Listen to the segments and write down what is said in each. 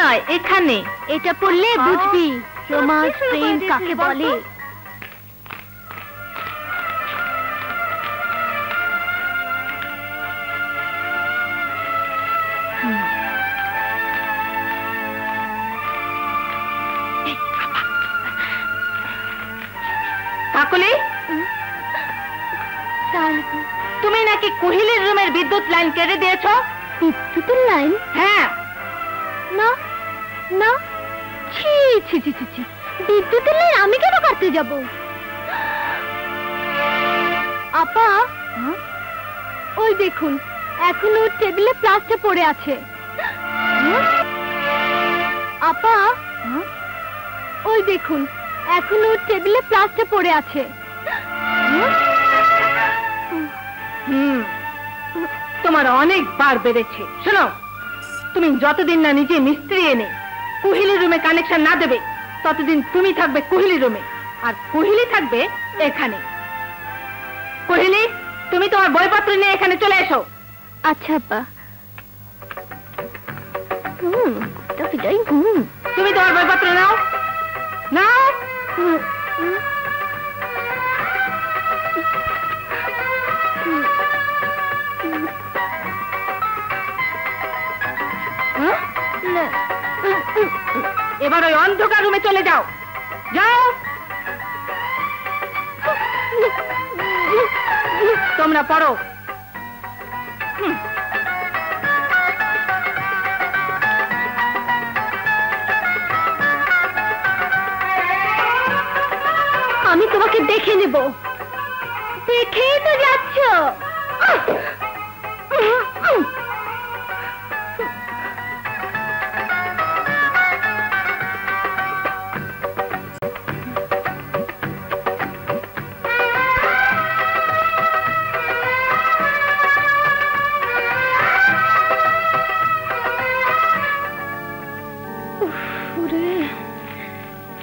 নয়, এখানে। এটা পড়লে বুঝবি রোমান্স প্রেম কাকে বলে। কাকলি, তুমি নাকি কোহিলীর রুমের বিদ্যুৎ লাইন কেটে দিয়েছ? বিদ্যুতের লাইন? হ্যাঁ। না না, ছি ছি ছি ছি, বিদ্যুতের লাইন আমি কেন কাটতে যাব? আপা, ওই দেখুন এখনো টেবিলে প্লাস্টার পড়ে আছে। আপা, ওই দেখুন এখনো টেবিলে প্লাস্টার পড়ে আছে। তোমার অনেক বার বেড়েছে। শোনো, তুমি যতদিন না নিজে মিস্ত্রি এনে কোহিলী রুমে কানেকশন না দেবে ততদিন তুমি থাকবে কোহিলী রুমে, আর কোহিলী থাকবে এখানে। কোহিলী, তুমি তোমার বইপত্র নিয়ে এখানে চলে এসো। আচ্ছা আপা। তুমি তোমার বইপত্র নাও নাও। এবার ওই অন্ধকার রুমে চলে যাও। যাও। তোমরা পড়ো। আমি তোমাকে দেখে নেব। দেখেই তো যাচ্ছ।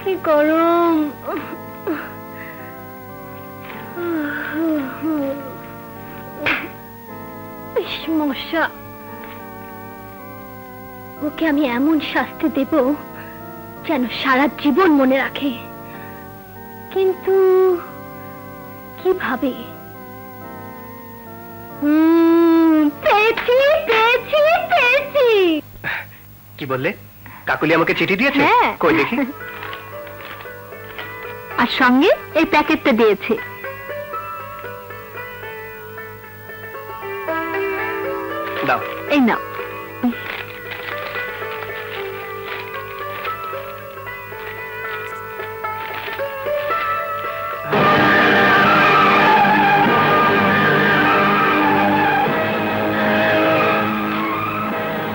কি গরম। মশা, ওকে আমি এমন শাস্তি দেব যেন সারা জীবন মনে রাখে। কিন্তু কিভাবে? পেয়েছি পেয়েছি পেয়েছি। কি বললে? কাকুলি আমাকে চিঠি দিয়েছে? কই দেখি। আর সঙ্গে এই প্যাকেটটা দিয়েছে। দাও। এই নাও।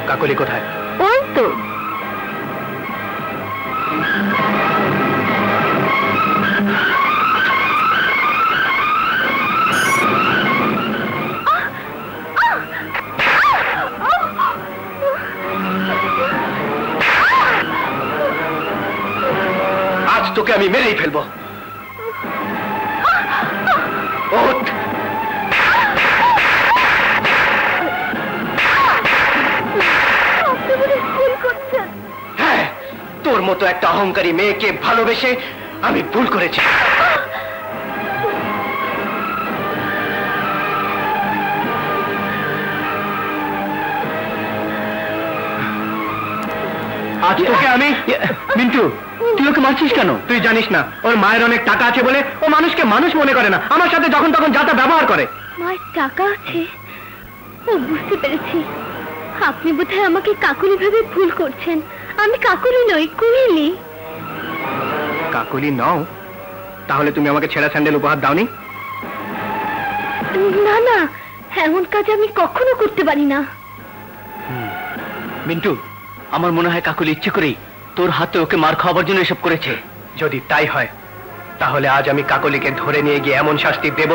কাকুলি কোথায়? ওই তো। আজ তোকে আমি মেরেই ফেলবো। ওঠ। হ্যাঁ, তোর মতো একটা অহংকারী মেয়েকে ভালোবেসে আমি ভুল করেছি। আজ তোকে আমি। মিন্টু, তুই ওকে মারছিস কেন? তুই জানিস না ওর মায়ের অনেক টাকা আছে বলে ও মানুষকে মানুষ মনে করে না, আমার সাথে যখন তখন যা তা ব্যবহার করে। মায়ের টাকা আছে? ও, বুঝতে পেরেছি। আপনি বোধহয় আমাকে কাকুলি ভেবে ভুল করছেন। আমি কাকুলি নই, কোহিলী। কাকুলি নও? তাহলে তুমি আমাকে ছেঁড়া স্যান্ডেল উপহার দাওনি? না না, এমন কাজ আমি কখনো করতে পারি না। মিন্টু, আমার মনে হয় কাকুলি ইচ্ছে করেই তোর হাতে ওকে মার খাওয়ার জন্য এসব করেছে। যদি তাই হয় তাহলে আজ আমি কাকলিকে ধরে নিয়ে গিয়ে এমন শাস্তি দেব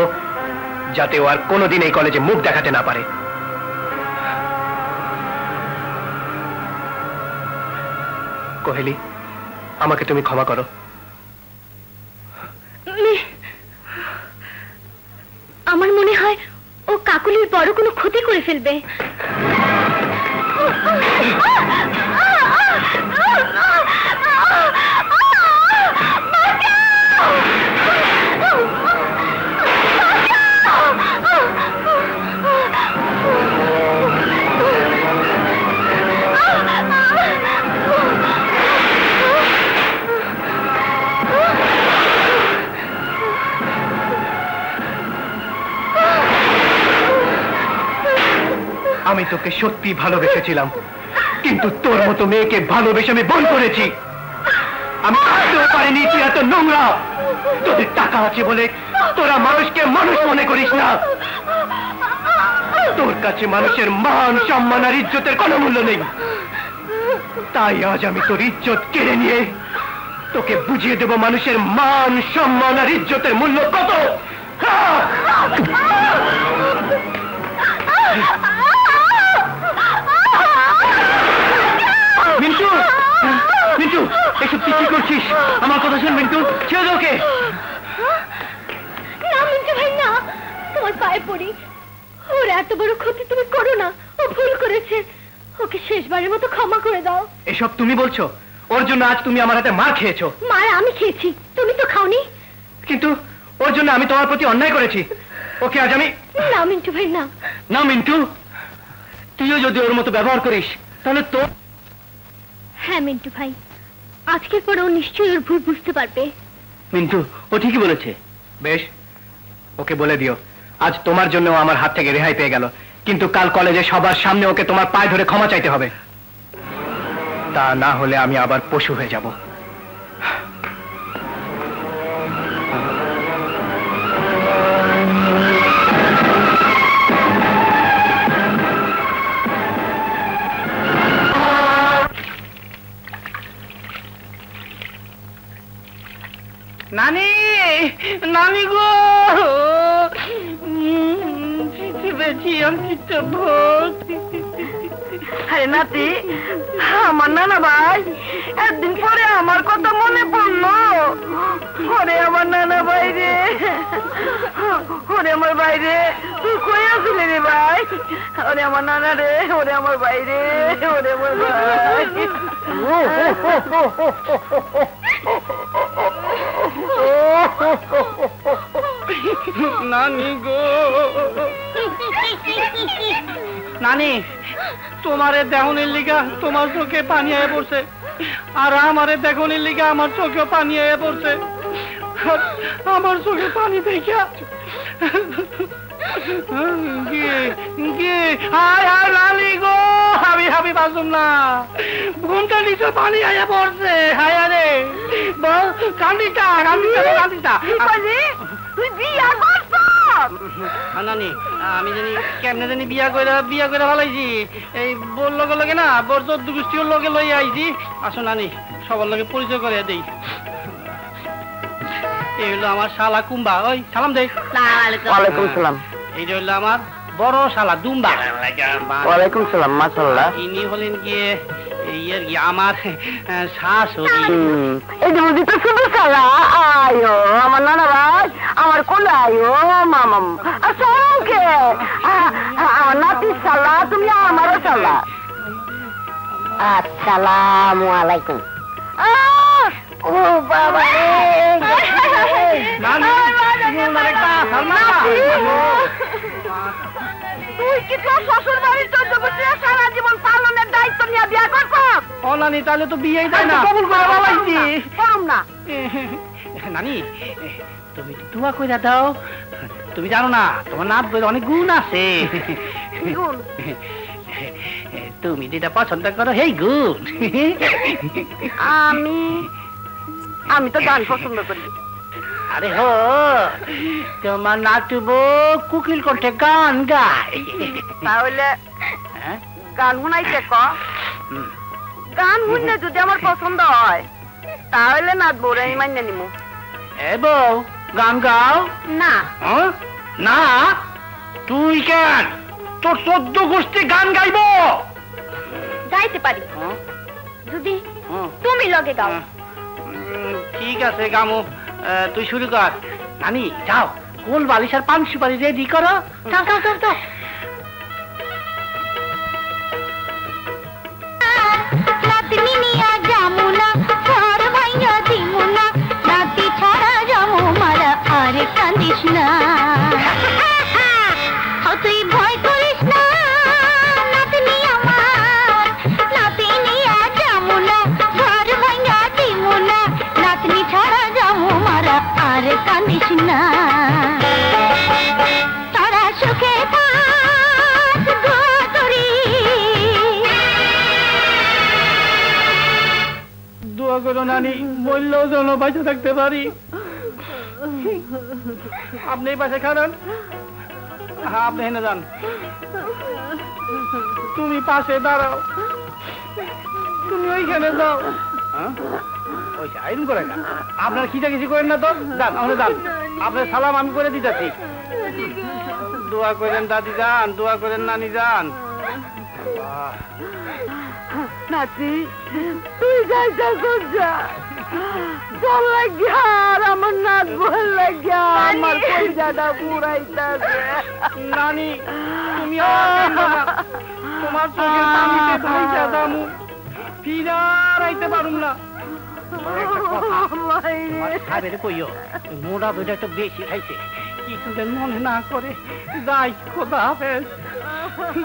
যাতে ও আর কোনোদিন এই কলেজে মুখ দেখাতে না পারে। কোহেলি, আমাকে তুমি ক্ষমা করো। আমার মনে হয় ও কাকুলির বড় কোনো ক্ষতি করে ফেলবে। আমি তোকে সত্যি ভালোবেসেছিলাম, কিন্তু তোর মতো মেয়েকে ভালোবেসে আমি ভুল করেছি। আমি ভাবতেও পারিনি তুই এত নোংরা। তোদের টাকা আছে বলে তোরা মানুষকে মানুষ মনে করিস না। তোর কাছে মানুষের মান সম্মান আর ইজ্জতের কোনো মূল্য নেই। তাই আজ আমি তোর ইজ্জত কেড়ে নিয়ে তোকে বুঝিয়ে দেব মানুষের মান সম্মান আর ইজ্জতের মূল্য কত। মিন্টু, মিন্টু, এসব তুই কি করছিস? আমার কথা শোন মিন্টু, ছেড়ে ওকে। না মিন্টু ভাই না, তোমার পায়ে পড়ি, ওর এত বড় ক্ষতি তুমি করো না। ও ভুল করেছে, ওকে শেষবারের মতো ক্ষমা করে দাও। এসব তুমি বলছো? ওর জন্য আজ তুমি আমার হাতে মার খেয়েছো। মার আমি খেয়েছি, তুমি তো খাওনি। কিন্তু ওর জন্য আমি তোমার প্রতি অন্যায় করেছি। ওকে আজ আমি। না মিন্টু ভাই না। না মিন্টু, তুইও যদি ওর মতো ব্যবহার করিস তাহলে তো। হ্যাঁ মিন্টু ভাই, আজকের পর ও নিশ্চয়ই ওর ভুল বুঝতে পারবে। মিন্টু, ও ঠিকই বলেছে। বেশ, ওকে বলে দিও আজ তোমার জন্য আমার হাত থেকে রেহাই পেয়ে গেল, কিন্তু কাল কলেজে সবার সামনে ওকে তোমার পায়ে ধরে ক্ষমা চাইতে হবে। তা না হলে আমি আবার পশু হয়ে যাব। নানি, নানি গো, আরে নাতি, আমার নানা ভাই একদিন পরে আমার কথা মনে পড়লো। ওরে আমার নানা ভাই রে, ওরে আমার ভাই রে, তুই কই আসলি রে ভাই? ওরে আমার নানা রে, ওরে আমার ভাই রে, ওরে আমার ভাই। নানি গো, নানি, তোমারে দেহনের লিগা তোমার চোখে পানি আয়ে পড়ছে, আর আমারে দেহনের লিগা আমার চোখে পানি আয়ে পড়ছে। আমার চোখে পানি দেখা নানি গো, আমি বাঁচুম না। ঘুমটা নিচে পানি আয়া পড়ছে। হায় রে কান্দিটা, কান্দিটা, কান্দিটা। তুই বিয়া করছ? নানি, আমি জানি কেমনে জানি বিয়া করে ভালাইছি। এই বোর লগে না, বোর 14 গোষ্ঠীর লগে লই আইছি। আসো নানি, সবার লগে পরিচয় করে দেই। এই হলো আমার শালা কুম্বা। ওই সালাম দেই। ওয়ালাইকুম সালাম। এই হলো আমার বড় শালা দুম্বা। ওয়ালাইকুম সালাম। মাশাআল্লাহ। ইনি হলেন গিয়ে আমার শাশুড়ি। এই যে বুঝি তো শুধু শালা। আয়ো আমার নানা ভাই, আমার কোলে আয়ো মামাম। আসসালামকে আমার নাতি শালা, তুমি আমারও শালা। আসসালামু আলাইকুম। ও বাবা তুই কি তোর শ্বশুর বাড়ির 14 বছর সারা জীবন পালনের দায়িত্ব নিয়ে বিয়ে করছ? ও নানি, তাহলে তো বিয়েই দেয় না। কবুল করে বাবাইছি। করুম না। নানি, তুমি দোয়া কইরা দাও। তুমি জানো না তোমার নাত বইলে অনেক গুণ আছে। গুণ? তুমি যেটা পছন্দ করো সেই গুণ। আমি তো গান পছন্দ করি। আরে হো, তোমার নাতু বউ কুকিল কণ্ঠে গান গায়। তাহলে গান শুনাইতে ক। গান শুনলে যদি আমার পছন্দ হয় তাহলে নাচ বউরে আমি মান্য নিমু। এ বউ, গান গাও না। না, তুই কেন? তোর 14 গোষ্ঠী গান গাইব। গাইতে পারি যদি তুমি লগে গাও। ঠিক আছে, গামু। তুই শুরু কর। নানি যাও, কোল বালিশ আর পান সুপারি রেডি করো। যাও যাও যাও যাও। নাতনি নিয়া জামুনা, ছাড় ভাইয়া দিমুনা, নাতি ছাড়া জামু মারা আর কান্দিস না। তুই ভয় করিস না নাতনি আমার, নাতি নিয়া জামুনা, ছাড় ভাইয়া দিমুনা, নাতনি ছাড়া জামু মারা আর কান্দিস না। তারা সুখে থাক গো তোরি নানি বললেও যেন বাইচে থাকতে পারি। আপনি এই পাশে খাবেন, হ্যাঁ আপনি হেনে যান, তুমি পাশে দাঁড়াও, তুমি ওইখানে যাও। ওই আইন করে না, আপনার খিচা কিছু করেন না তো, যান আমরা যান, আপনার সালাম আমি করে দিতেছি। দোয়া করেন দাদি যান, দোয়া করেন নানি যান। নাতি তুই যাইতা যা, তোর লাগিয়া আর আমার নাচ বল লাগিয়া আমার কইজাটা পুরাইতাছে। নানি তুমি আর তোমার চোখের পানিতে ধইরা দামু, ফিরার আইতে পারুম না। মোটা দুটা একটু বেশি খাইছে, কিছু যেন মনে না করে। যাই, খোদা হাফেজ।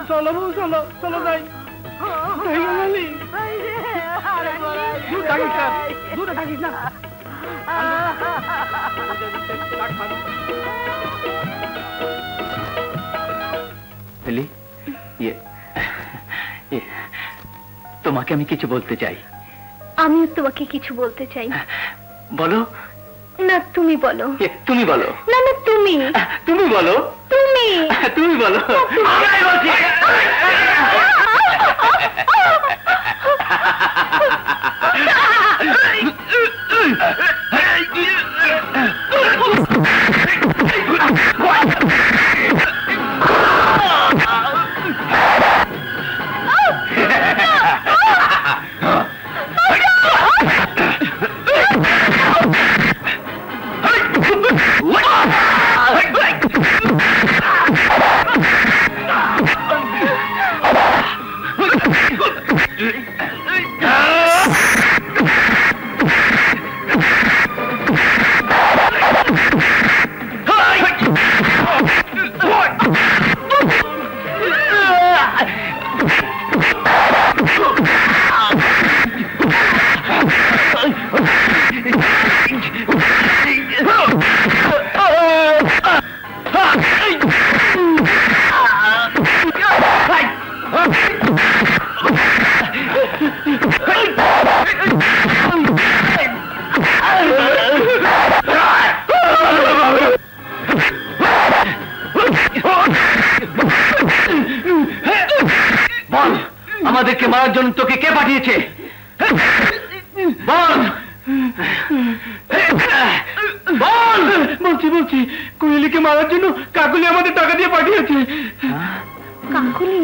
চলো বউ, চলো চলো যাই। দূরে থাকিস না। তোমাকে আমি কিছু বলতে চাই। আমিও তোমাকে কিছু বলতে চাই। বলো। না তুমি বলো। তুমি বলো। না না তুমি। তুমি বলো। তুমি। তুমি বলো। আমাদেরকে মারার জন্য তোকে কে পাঠিয়েছে? বল বল। বলছি বলছি, কোহেলিকে মারার জন্য কাকুলি আমাদের টাকা দিয়ে পাঠিয়েছে। কাকুলি?